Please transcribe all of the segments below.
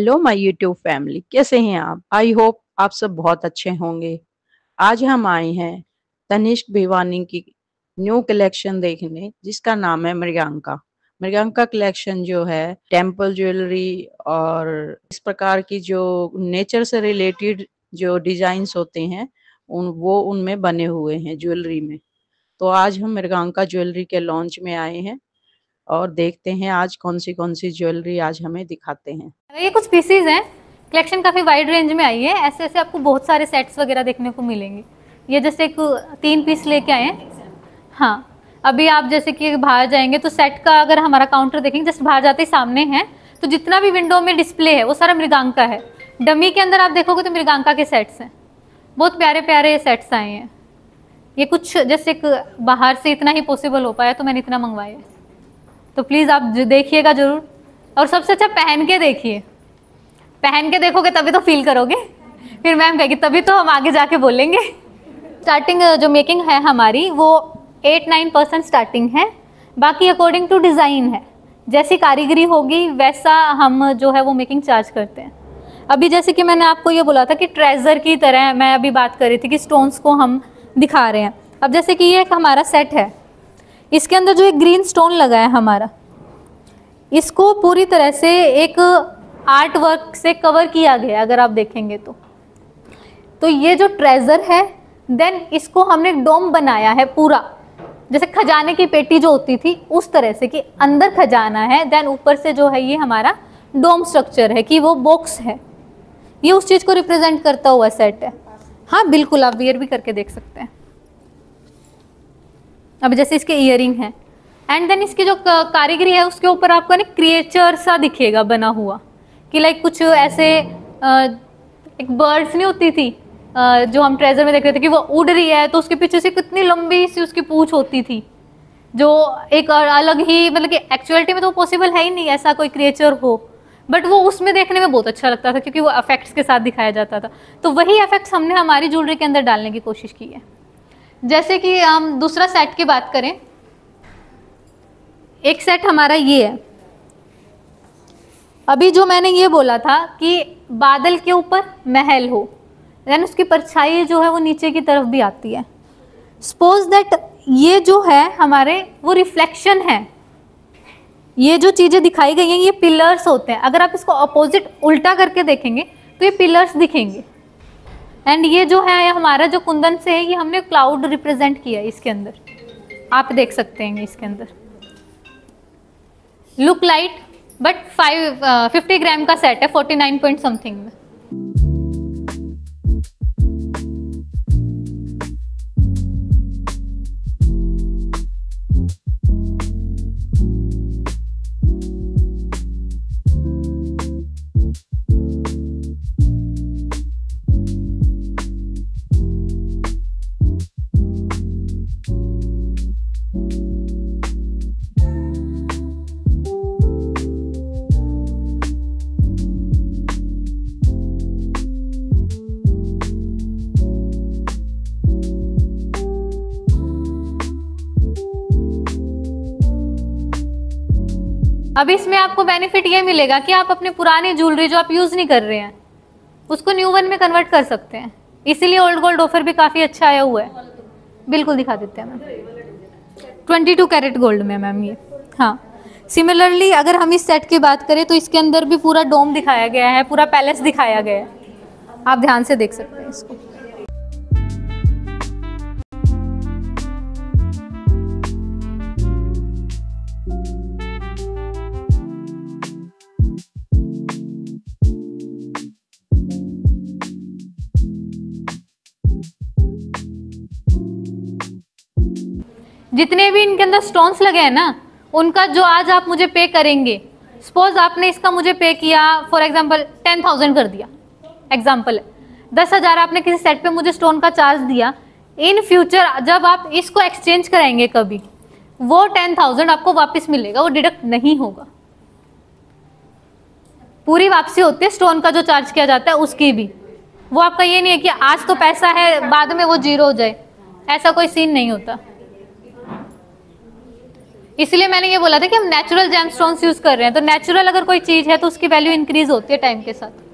Hello my YouTube family, कैसे हैं आप? आई होप आप सब बहुत अच्छे होंगे। आज हम आए हैं तनिष्क भिवानी की न्यू कलेक्शन देखने, जिसका नाम है मृगांका। मृगांका कलेक्शन जो है टेम्पल ज्वेलरी और इस प्रकार की जो नेचर से रिलेटेड जो डिजाइन्स होते हैं वो उनमें बने हुए हैं ज्वेलरी में। तो आज हम मृगांका ज्वेलरी के लॉन्च में आए हैं और देखते हैं आज कौन सी ज्वेलरी आज हमें दिखाते हैं। ये कुछ पीसीज हैं। कलेक्शन काफ़ी वाइड रेंज में आई है। ऐसे ऐसे आपको बहुत सारे सेट्स वगैरह देखने को मिलेंगे। ये जैसे एक 3 पीस लेके आए हैं। हाँ, अभी आप जैसे कि बाहर जाएंगे तो सेट का अगर हमारा काउंटर देखेंगे, जस्ट बाहर जाते ही सामने है, तो जितना भी विंडो में डिस्प्ले है वो सारा मृगांका है। डमी के अंदर आप देखोगे तो मृगांका के सेट्स हैं। बहुत प्यारे प्यारे सेट्स आए हैं। ये कुछ जैसे बाहर से इतना ही पॉसिबल हो पाया तो मैंने इतना मंगवाया है। तो प्लीज़ आप देखिएगा ज़रूर, और सबसे अच्छा पहन के देखिए। पहन के देखोगे तभी तो फील करोगे। फिर मैम कहेगी तभी तो हम आगे जाके बोलेंगे। स्टार्टिंग जो मेकिंग है हमारी वो 8-9% स्टार्टिंग है। बाकी अकॉर्डिंग टू डिज़ाइन है, जैसी कारीगरी होगी वैसा हम जो है वो मेकिंग चार्ज करते हैं। अभी जैसे कि मैंने आपको ये बोला था कि ट्रेजर की तरह मैं अभी बात कर रही थी कि स्टोन्स को हम दिखा रहे हैं। अब जैसे कि ये एक हमारा सेट है, इसके अंदर जो एक ग्रीन स्टोन लगा है हमारा, इसको पूरी तरह से एक आर्ट वर्क से कवर किया गया है। अगर आप देखेंगे तो ये जो ट्रेजर है, देन इसको हमने डोम बनाया है पूरा, जैसे खजाने की पेटी जो होती थी उस तरह से कि अंदर खजाना है, देन ऊपर से जो है ये हमारा डोम स्ट्रक्चर है कि वो बॉक्स है। ये उस चीज़ को रिप्रेजेंट करता हुआ सेट है। हाँ बिल्कुल, आप वियर भी करके देख सकते हैं। अब जैसे इसके इयरिंग है, एंड देन इसकी जो कारीगरी है उसके ऊपर आपको ना क्रिएचर सा दिखेगा बना हुआ, कि लाइक कुछ ऐसे एक बर्ड्स नहीं होती थी जो हम ट्रेजर में देख रहे थे कि वो उड़ रही है, तो उसके पीछे से कितनी लंबी सी उसकी पूंछ होती थी, जो एक अलग ही, मतलब कि एक्चुअलिटी में तो पॉसिबल है ही नहीं ऐसा कोई क्रिएचर हो, बट वो उसमें देखने में बहुत अच्छा लगता था क्योंकि वो इफेक्ट्स के साथ दिखाया जाता था। तो वही इफेक्ट्स हमने हमारी ज्वेलरी के अंदर डालने की कोशिश की है। जैसे कि हम दूसरा सेट की बात करें, एक सेट हमारा ये है। अभी जो मैंने ये बोला था कि बादल के ऊपर महल हो, देन उसकी परछाई जो है वो नीचे की तरफ भी आती है। सपोज दैट ये जो है हमारे वो रिफ्लेक्शन है। ये जो चीज़ें दिखाई गई हैं ये पिलर्स होते हैं। अगर आप इसको अपोजिट उल्टा करके देखेंगे तो ये पिलर्स दिखेंगे। एंड ये जो है हमारा जो कुंदन से है, ये हमने क्लाउड रिप्रेजेंट किया है इसके अंदर, आप देख सकते हैं इसके अंदर। लुक लाइट, बट 50 ग्राम का सेट है 49 पॉइंट समथिंग में। अब इसमें आपको बेनिफिट ये मिलेगा कि आप अपने पुरानी ज्वेलरी जो आप यूज नहीं कर रहे हैं उसको न्यू वन में कन्वर्ट कर सकते हैं। इसीलिए ओल्ड गोल्ड ऑफर भी काफी अच्छा आया हुआ है। बिल्कुल दिखा देते हैं मैम। 22 कैरेट गोल्ड में मैम ये। हाँ, सिमिलरली अगर हम इस सेट की बात करें तो इसके अंदर भी पूरा डोम दिखाया गया है, पूरा पैलेस दिखाया गया है। आप ध्यान से देख सकते हैं इसको। जितने भी इनके अंदर स्टोन्स लगे हैं ना, उनका जो आज आप मुझे पे करेंगे, सपोज आपने इसका मुझे पे किया फॉर एग्जांपल 10,000 कर दिया, एग्जांपल है 10,000 आपने किसी सेट पे मुझे स्टोन का चार्ज दिया। इन फ्यूचर जब आप इसको एक्सचेंज कराएंगे कभी, वो 10,000 आपको वापस मिलेगा, वो डिडक्ट नहीं होगा। पूरी वापसी होती है स्टोन का जो चार्ज किया जाता है उसकी भी। वो आपका ये नहीं है कि आज तो पैसा है बाद में वो जीरो हो जाए, ऐसा कोई सीन नहीं होता। इसलिए मैंने ये बोला था कि हम नेचुरल जेमस्टोन्स यूज कर रहे हैं। तो नेचुरल अगर कोई चीज है तो उसकी वैल्यू इंक्रीज होती है टाइम के साथ।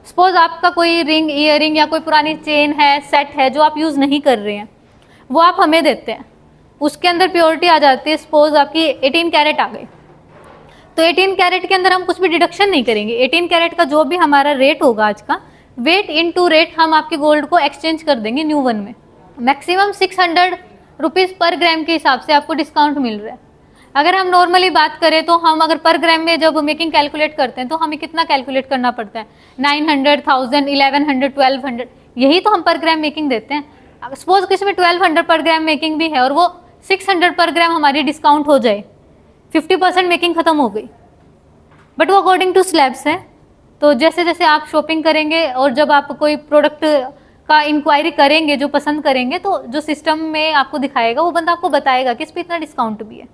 सपोज आपका कोई रिंग, ईयरिंग या कोई पुरानी चेन है, सेट है जो आप यूज नहीं कर रहे हैं, वो आप हमें देते हैं, उसके अंदर प्योरिटी आ जाती है। सपोज आपकी 18 कैरेट आ गई, तो 18 कैरेट के अंदर हम कुछ भी डिडक्शन नहीं करेंगे। 18 कैरेट का जो भी हमारा रेट होगा आज का, वेट इनटू रेट हम आपके गोल्ड को एक्सचेंज कर देंगे न्यू वन में। मैक्सिमम 600 रुपीज़ पर ग्राम के हिसाब से आपको डिस्काउंट मिल रहा है। अगर हम नॉर्मली बात करें तो हम अगर पर ग्राम में जब मेकिंग कैलकुलेट करते हैं तो हमें कितना कैलकुलेट करना पड़ता है, 900, 1000, 1100, 1200, यही तो हम पर ग्राम मेकिंग देते हैं। सपोज किसी में 1200 पर ग्राम मेकिंग भी है और वो 600 पर ग्राम हमारी डिस्काउंट हो जाए, 50% मेकिंग खत्म हो गई, बट वो अकॉर्डिंग टू स्लैब्स है। तो जैसे जैसे आप शॉपिंग करेंगे और जब आप कोई प्रोडक्ट का इंक्वायरी करेंगे, जो पसंद करेंगे, तो जो सिस्टम में आपको दिखाएगा वो बंदा आपको बताएगा कि इस पर इतना डिस्काउंट भी है।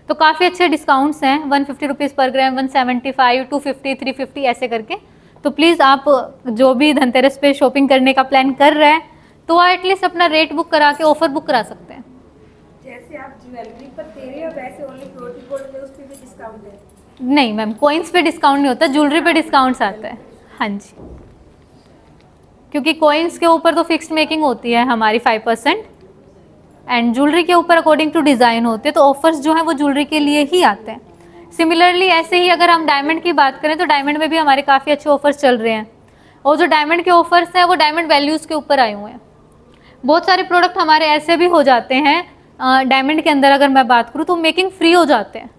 तो काफ़ी अच्छे डिस्काउंट्स हैं, 150 रुपीज़ पर ग्राम, 175, 250, 350 ऐसे करके। तो प्लीज़ आप जो भी धनतेरस पे शॉपिंग करने का प्लान कर रहे हैं तो एटलीस्ट अपना रेट बुक करा के ऑफर बुक करा सकते हैं। जैसे आप ज्वेलरी पर दे रहे हो वैसे ओनली प्योरिटी गोल्ड में उस पर भी डिस्काउंट है? नहीं मैम, कॉइन्स पे डिस्काउंट नहीं होता, ज्वेलरी पे डिस्काउंट्स आता है। हाँ जी, क्योंकि कॉइन्स के ऊपर तो फिक्स्ड मेकिंग होती है हमारी 5%, एंड ज्वेलरी के ऊपर अकॉर्डिंग टू डिज़ाइन होते हैं, तो ऑफर्स जो है वो ज्वेलरी के लिए ही आते हैं। सिमिलरली ऐसे ही अगर हम डायमंड की बात करें तो डायमंड में भी हमारे काफ़ी अच्छे ऑफर्स चल रहे हैं, और जो डायमंड के ऑफर्स हैं वो डायमंड वैल्यूज़ के ऊपर आए हुए हैं। बहुत सारे प्रोडक्ट हमारे ऐसे भी हो जाते हैं डायमंड के अंदर, अगर मैं बात करूँ तो मेकिंग फ्री हो जाते हैं।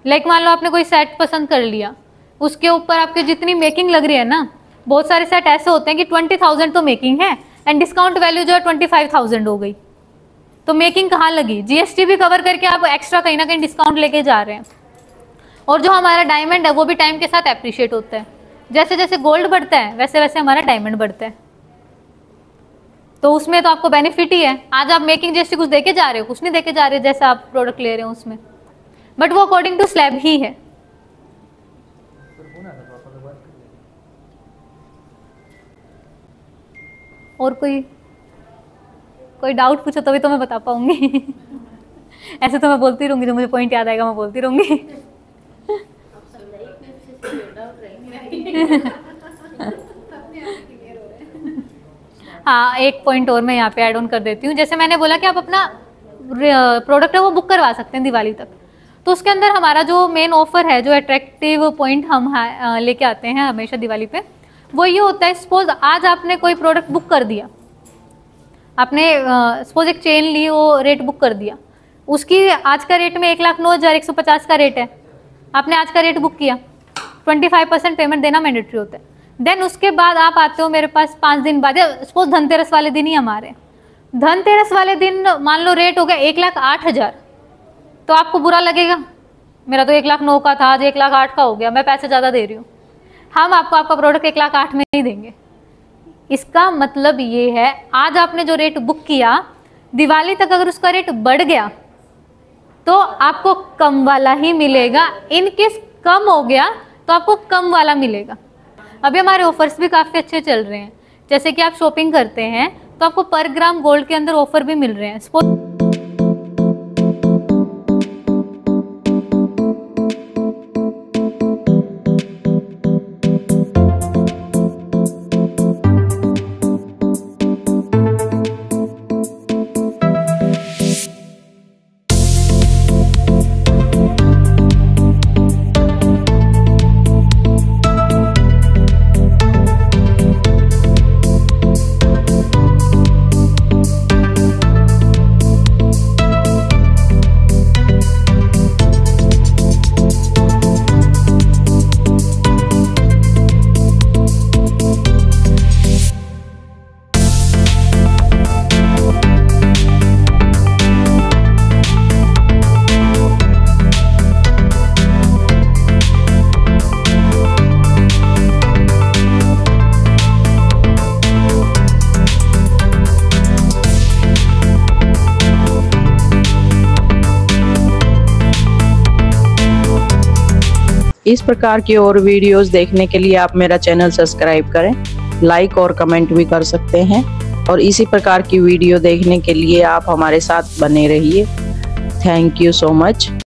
लाइक मान लो आपने कोई सेट पसंद कर लिया, उसके ऊपर आपकी जितनी मेकिंग लग रही है ना, बहुत सारे सेट ऐसे होते हैं कि 20,000 तो मेकिंग है एंड डिस्काउंट वैल्यू जो है 25,000 हो गई, तो मेकिंग कहाँ लगी? जीएसटी भी कवर करके आप एक्स्ट्रा कहीं ना कहीं डिस्काउंट लेके जा रहे हैं। और जो हमारा डायमंड है वो भी टाइम के साथ एप्रिशिएट होता है, जैसे जैसे गोल्ड बढ़ता है वैसे वैसे हमारा डायमंड बढ़ता है, तो उसमें तो आपको बेनिफिट ही है। आज आप मेकिंग जीएसटी कुछ देके जा रहे हो, कुछ नहीं देके जा रहे जैसे आप प्रोडक्ट ले रहे हो उसमें, बट वो अकॉर्डिंग टू स्लैब ही है। और कोई डाउट पूछो तभी तो मैं बता पाऊंगी। ऐसे तो मैं बोलती रहूंगी, जो मुझे पॉइंट याद आएगा मैं बोलती रहूंगी। हाँ, एक पॉइंट और मैं यहाँ पे ऐड ऑन कर देती हूँ। जैसे मैंने बोला कि आप अपना प्रोडक्ट है वो बुक करवा सकते हैं दिवाली तक, तो उसके अंदर हमारा जो मेन ऑफर है, जो अट्रैक्टिव पॉइंट हम लेके आते हैं हमेशा दिवाली पे, वो ये होता है, सपोज आज आपने कोई प्रोडक्ट बुक कर दिया, आपने सपोज एक चेन ली, वो रेट बुक कर दिया, उसकी आज का रेट में 1,09,150 का रेट है, आपने आज का रेट बुक किया, 25% पेमेंट देना मैंडेटरी होता है। देन उसके बाद आप आते हो मेरे पास 5 दिन बाद, सपोज धनतेरस वाले दिन ही हमारे, धनतेरस वाले दिन मान लो रेट हो गया 1,08,000, तो आपको बुरा लगेगा, मेरा तो 1,09,000 का था, आज 1,08,000 का हो गया, मैं पैसे ज़्यादा दे रही हूँ। हम आपको आपका प्रोडक्ट 1,08,000 में ही देंगे। इसका मतलब ये है, आज आपने जो रेट बुक किया, दिवाली तक अगर उसका रेट बढ़ गया तो आपको कम वाला ही मिलेगा, इन केस कम हो गया तो आपको कम वाला मिलेगा। अभी हमारे ऑफर्स भी काफ़ी अच्छे चल रहे हैं, जैसे कि आप शॉपिंग करते हैं तो आपको पर ग्राम गोल्ड के अंदर ऑफर भी मिल रहे हैं। इस प्रकार की और वीडियोस देखने के लिए आप मेरा चैनल सब्सक्राइब करें, लाइक और कमेंट भी कर सकते हैं, और इसी प्रकार की वीडियो देखने के लिए आप हमारे साथ बने रहिए। Thank you so much.